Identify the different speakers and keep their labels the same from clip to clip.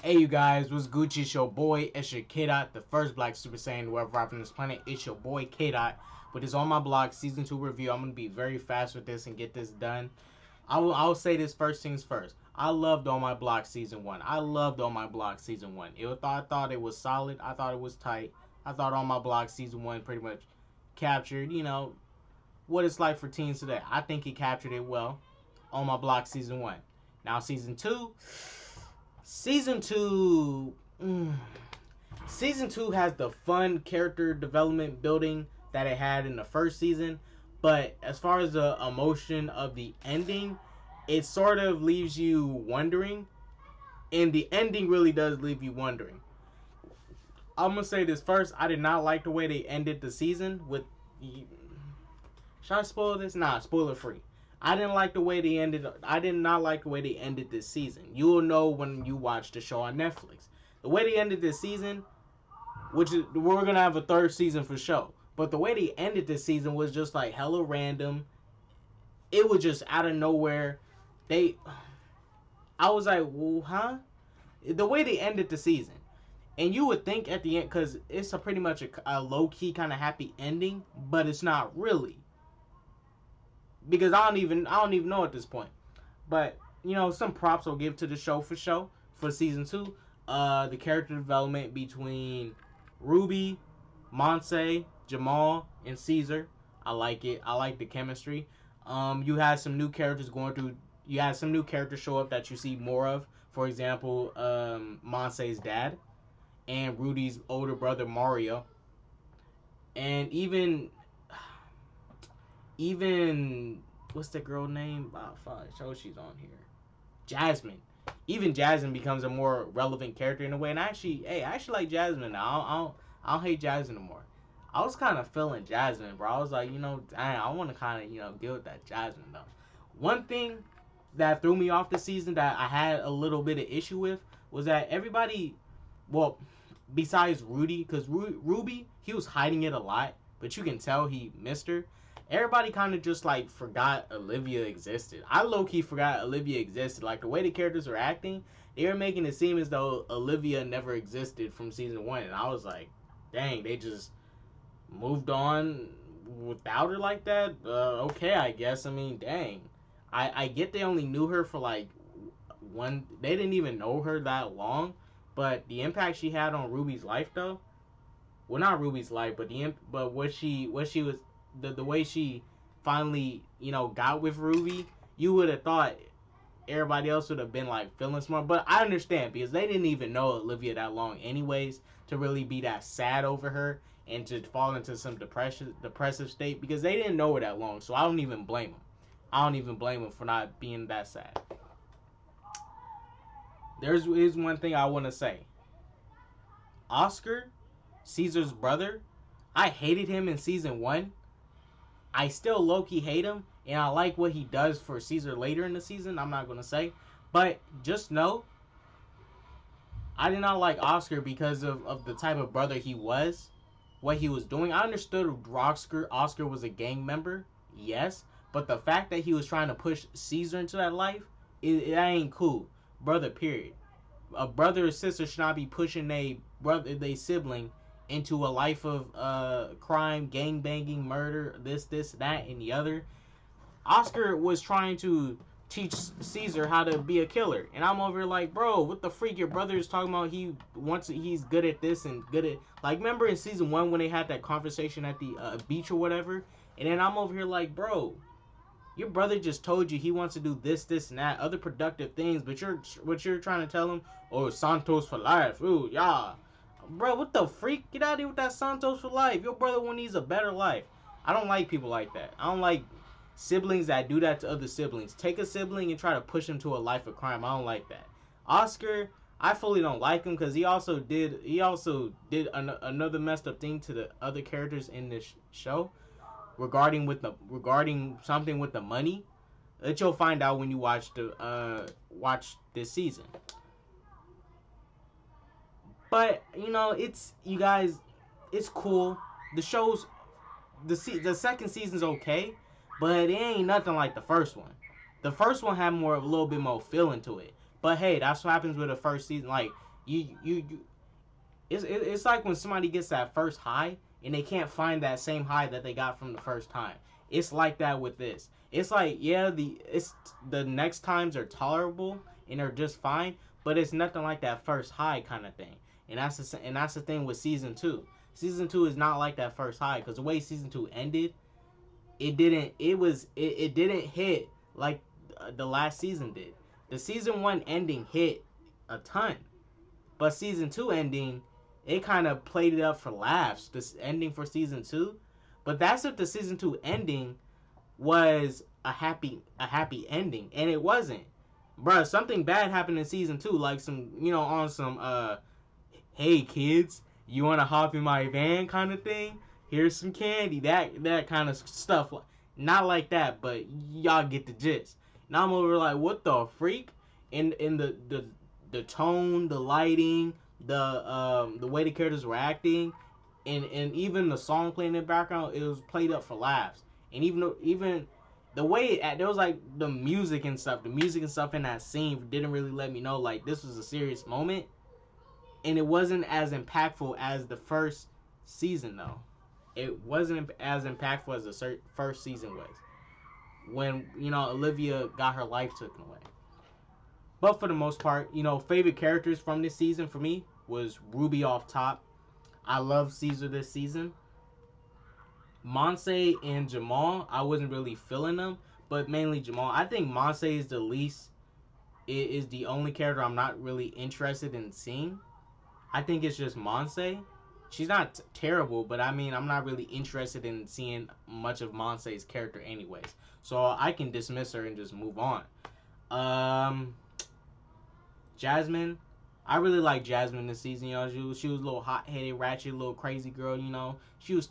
Speaker 1: Hey you guys, what's Gucci? It's your boy, it's your K-Dot, the first Black Super Saiyan to ever arrive on this planet. It's your boy K-Dot. With this On My Block Season 2 review, I'm going to be very fast with this and get this done. I'll say this first things first. I loved On My Block Season 1. I loved On My Block Season 1. I thought it was solid. I thought it was tight. I thought On My Block Season 1 pretty much captured, what it's like for teens today. I think it captured it well. On My Block Season 1. Now Season 2... Season 2... Season 2 has the fun character development building that it had in the first season. But as far as the emotion of the ending, it sort of leaves you wondering. And the ending really does leave you wondering. I'm going to say this first. I did not like the way they ended the season with... Should I spoil this? Nah, spoiler free. I didn't like the way they ended. I did not like the way they ended this season. You will know when you watch the show on Netflix. The way they ended this season, which is we're gonna have a third season for show. But the way they ended this season was just like hella random. It was just out of nowhere. I was like, well, huh? The way they ended the season, and you would think at the end, because it's pretty much a low key kind of happy ending, but it's not really. Because I don't even know at this point. But, some props I'll give to the show for season 2. The character development between Ruby, Monse, Jamal, and Caesar. I like it. I like the chemistry. You had some new characters you had some new characters show up that you see more of. For example, Monse's dad and Rudy's older brother Mario. And even what's the girl name? Oh fuck, show she's on here. Jasmine. Even Jasmine becomes a more relevant character in a way. And I actually like Jasmine now. I don't hate Jasmine no more. I was kind of feeling Jasmine, bro. I was like, dang, I want to kind of, deal with that Jasmine though. One thing that threw me off the season that I had a little bit of issue with was that everybody, well, besides Rudy, because Ruby, he was hiding it a lot, but you can tell he missed her. Everybody kind of just like forgot Olivia existed. I low-key forgot Olivia existed. Like the way the characters were acting, they were making it seem as though Olivia never existed from season 1. And I was like, dang, they just moved on without her like that? Okay, I guess. I mean, dang. I get they only knew her for like one. They didn't even know her that long. But the impact she had on Ruby's life though. Well, not Ruby's life, but what she was, the way she finally, got with Ruby, you would have thought everybody else would have been like feeling smart. But I understand because they didn't even know Olivia that long anyways to really be that sad over her and to fall into some depressive state because they didn't know her that long. So I don't even blame them. I don't even blame them for not being that sad. There's one thing I want to say. Oscar, Caesar's brother, I hated him in season 1. I still low-key hate him, and I like what he does for Caesar later in the season. I'm not going to say. But just know, I did not like Oscar because of the type of brother he was, what he was doing. I understood Oscar was a gang member, yes. But the fact that he was trying to push Caesar into that life, it ain't cool. Brother, period. A brother or sister should not be pushing they sibling into a life of crime, gang banging, murder, this, that, and the other. Oscar was trying to teach Caesar how to be a killer, and I'm over here like, bro, what the freak? Your brother is talking about he's good at this and good at, like, remember in season 1 when they had that conversation at the beach or whatever, and then I'm over here like, bro, your brother just told you he wants to do this, and that, other productive things, but you're trying to tell him, oh, Santos for life, ooh, yeah. Bro, what the freak? Get out of here with that Santos for life. Your brother needs a better life. I don't like people like that. I don't like siblings that do that to other siblings. Take a sibling and try to push him to a life of crime. I don't like that. Oscar, I fully don't like him because he also did another messed up thing to the other characters in this show regarding something with the money that you'll find out when you watch this season. But it's cool. The second season's okay, but it ain't nothing like the first one. The first one had a little bit more feeling to it. But hey, that's what happens with the first season. Like You it's like when somebody gets that first high and they can't find that same high that they got from the first time. It's like that with this. It's like, yeah, the next times are tolerable and they're just fine, but it's nothing like that first high kind of thing. And that's the thing with season 2. Season 2 is not like that first high, cuz the way season 2 ended, it didn't hit like the last season did. The season 1 ending hit a ton. But season 2 ending, it kind of played it up for laughs. This ending for season 2, but that's if the season 2 ending was a happy ending, and it wasn't. Bruh, something bad happened in season 2, like some, on some hey kids, you want to hop in my van kind of thing? Here's some candy, that kind of stuff. Not like that, but y'all get the gist. Now I'm over like, what the freak? In the tone, the lighting, the way the characters were acting, and even the song playing in the background, it was played up for laughs. And even the way there was like the music and stuff in that scene didn't really let me know like this was a serious moment, and it wasn't as impactful as the first season though. It wasn't as impactful as the first season was when Olivia got her life taken away. But for the most part, favorite characters from this season for me was Ruby off top. I love Caesar this season. Monse and Jamal, I wasn't really feeling them, but mainly Jamal. I think Monse is the least, is the only character I'm not really interested in seeing. I think it's just Monse. She's not terrible, but I mean, I'm not really interested in seeing much of Monse's character anyways. So I can dismiss her and just move on. Jasmine, I really like Jasmine this season. She was a little hot-headed, ratchet, little crazy girl. She was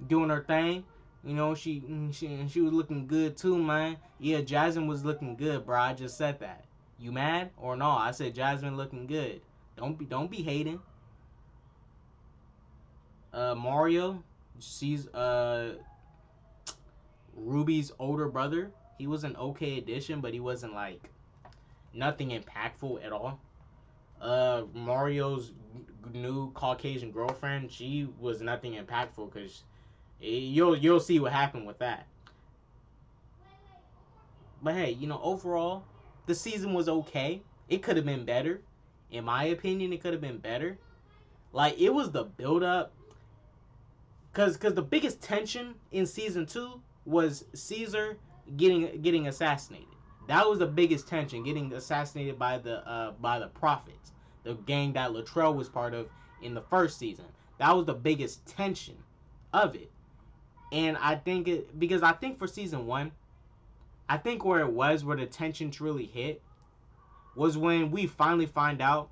Speaker 1: doing her thing. She was looking good too, man. Yeah, Jasmine was looking good, bro. I just said that. You mad or no? I said Jasmine looking good. Don't be hating. Mario, she's Ruby's older brother. He was an okay addition, but he wasn't like nothing impactful at all. Mario's new Caucasian girlfriend, she was nothing impactful because you'll see what happened with that. But hey, overall, the season was okay. It could have been better. In my opinion, it could have been better. Like, it was the build up. Cause the biggest tension in season 2 was Caesar getting assassinated. That was the biggest tension, getting assassinated by the Prophets, the gang that Latrell was part of in the first season. That was the biggest tension of it. And I think because I think for season 1, I think where the tension truly hit was when we finally got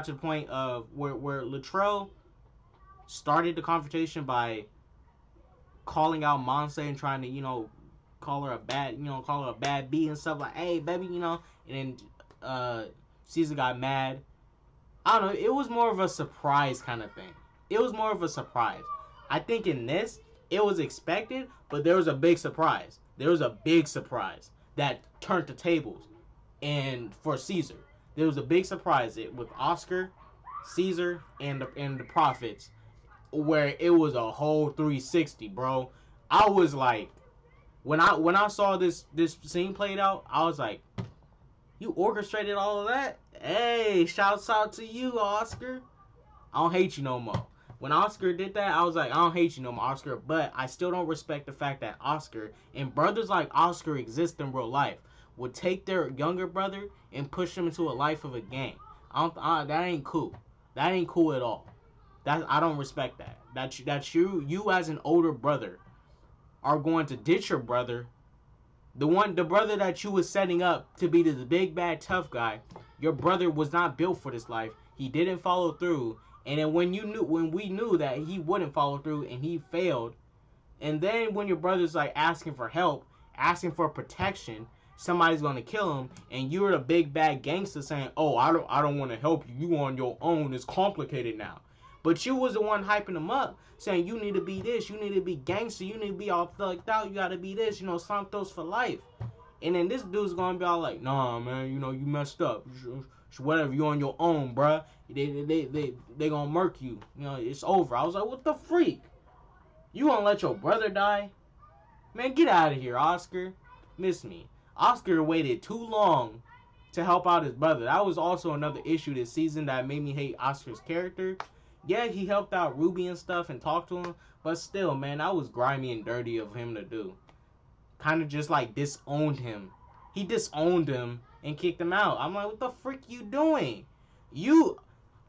Speaker 1: to the point of where Latrell started the confrontation by calling out Monse and trying to, call her a bad B and stuff like, hey, baby, and then Caesar got mad. I don't know, it was more of a surprise kind of thing. It was more of a surprise. I think in this, it was expected, but there was a big surprise. There was a big surprise that turned the tables. And for Caesar, there was a big surprise with Oscar, Caesar, and the Prophets, where it was a whole 360, bro. I was like, when I saw this scene played out, I was like, you orchestrated all of that? Hey, shouts out to you, Oscar. I don't hate you no more. When Oscar did that, I was like, I don't hate you no more, Oscar. But I still don't respect the fact that Oscar and brothers like Oscar exist in real life would take their younger brother and push them into a life of a gang. That ain't cool. That ain't cool at all. I don't respect that. That you as an older brother are going to ditch your brother, the brother that you was setting up to be the big bad tough guy. Your brother was not built for this life. He didn't follow through, and then when we knew that he wouldn't follow through and he failed, and then when your brother's like asking for help, asking for protection, somebody's gonna kill him, and you're the big bad gangster saying, "Oh, I don't want to help you. You on your own. It's complicated now." But you was the one hyping him up, saying you need to be this, you need to be gangster, you need to be all thugged out, you gotta be this, Santos for life. And then this dude's gonna be all like, nah, man, you messed up. whatever, you on your own, bruh. They gonna murk you. You know, it's over. I was like, what the freak? You gonna let your brother die? Man, get out of here, Oscar. Miss me. Oscar waited too long to help out his brother. That was also another issue this season that made me hate Oscar's character. Yeah, he helped out Ruby and stuff and talked to him, but still, man, that was grimy and dirty of him to do. Kind of just like disowned him. He disowned him and kicked him out. I'm like, what the frick you doing?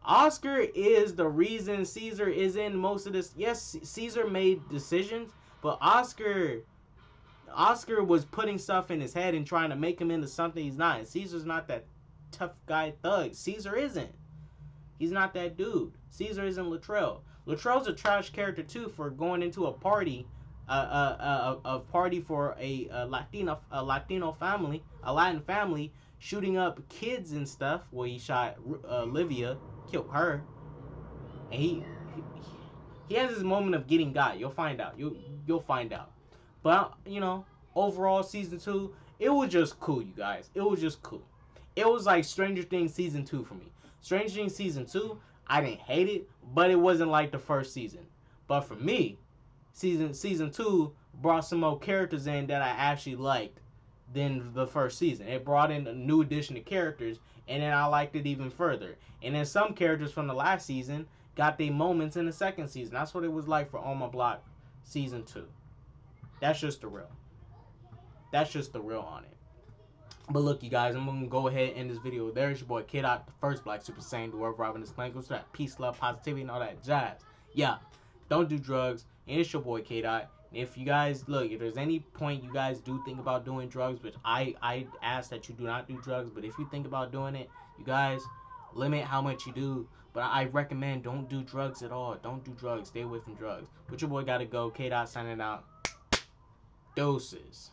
Speaker 1: Oscar is the reason Caesar is in most of this. Yes, Caesar made decisions, but Oscar was putting stuff in his head and trying to make him into something he's not. And Caesar's not that tough guy thug. Caesar isn't. He's not that dude. Caesar isn't Latrell. Latrell's a trash character too for going into a party, a party for a Latino family, a Latin family, shooting up kids and stuff. Well, he shot Olivia, killed her, and he has his moment of getting got. You'll find out. You'll find out. But you know, overall, season 2, it was just cool, you guys. It was just cool. It was like Stranger Things season 2 for me. Stranger Things season 2, I didn't hate it, but it wasn't like the first season. But for me, season 2 brought some more characters in that I actually liked than the first season. It brought in a new addition of characters, and then I liked it even further. And then some characters from the last season got their moments in the second season. That's what it was like for On My Block season 2. That's just the real. That's just the real on it. But look, you guys, I'm going to go ahead and end this video. There's your boy, Kid Dot, the first Black Super Saiyan, the world robbing this planet. Goes to that peace, love, positivity, and all that jazz. Yeah, don't do drugs. And it's your boy, K Dot. If you guys, look, if there's any point you guys do think about doing drugs, which I ask that you do not do drugs, but if you think about doing it, you guys, limit how much you do. But I recommend don't do drugs at all. Don't do drugs. Stay away from drugs. But your boy got to go. K Dot signing out. Doses.